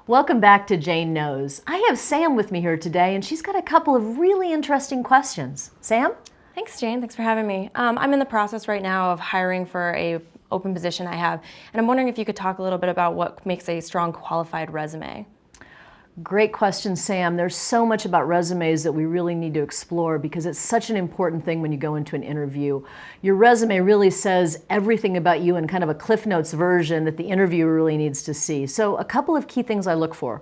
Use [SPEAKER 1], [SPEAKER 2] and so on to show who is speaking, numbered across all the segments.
[SPEAKER 1] Welcome back to Jane Knows. I have Sam with me here today, and she's got a couple of really interesting questions. Sam?
[SPEAKER 2] Thanks, Jane. Thanks for having me. I'm in the process right now of hiring for a open position I have, and I'm wondering if you could talk a little bit about what makes a strong qualified resume.
[SPEAKER 1] Great question, Sam. There's so much about resumes that we really need to explore because it's such an important thing when you go into an interview. Your resume really says everything about you in kind of a Cliff Notes version that the interviewer really needs to see. So a couple of key things I look for.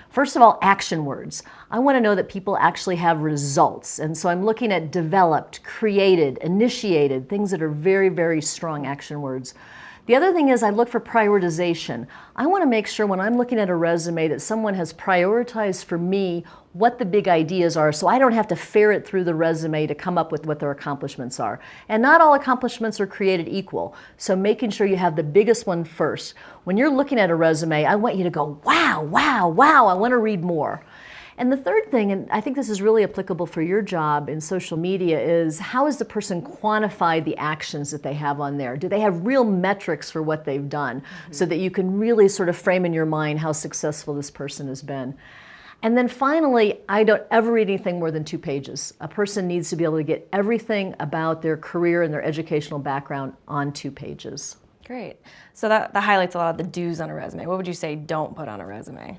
[SPEAKER 1] First of all, action words. I want to know that people actually have results. And so I'm looking at developed, created, initiated, things that are very, very strong action words. The other thing is I look for prioritization. I want to make sure when I'm looking at a resume that someone has prioritized for me what the big ideas are so I don't have to ferret through the resume to come up with what their accomplishments are. And not all accomplishments are created equal. So making sure you have the biggest one first. When you're looking at a resume, I want you to go, wow, wow, wow, I want to read more. And the third thing, and I think this is really applicable for your job in social media, is how has the person quantified the actions that they have on there? Do they have real metrics for what they've done so that you can really sort of frame in your mind how successful this person has been? And then finally, I don't ever read anything more than 2 pages. A person needs to be able to get everything about their career and their educational background on 2 pages.
[SPEAKER 2] Great. So that highlights a lot of the do's on a resume. What would you say don't put on a resume?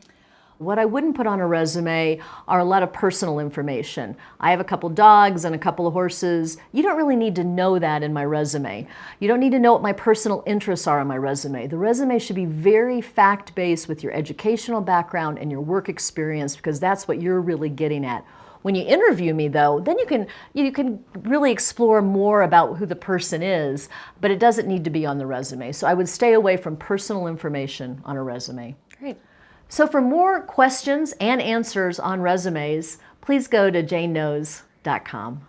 [SPEAKER 1] What I wouldn't put on a resume are a lot of personal information. I have a couple dogs and a couple of horses. You don't really need to know that in my resume. You don't need to know what my personal interests are on my resume. The resume should be very fact-based with your educational background and your work experience because that's what you're really getting at. When you interview me, though, then you can really explore more about who the person is, but it doesn't need to be on the resume. So I would stay away from personal information on a resume.
[SPEAKER 2] Great.
[SPEAKER 1] So for more questions and answers on resumes, please go to janeknows.com.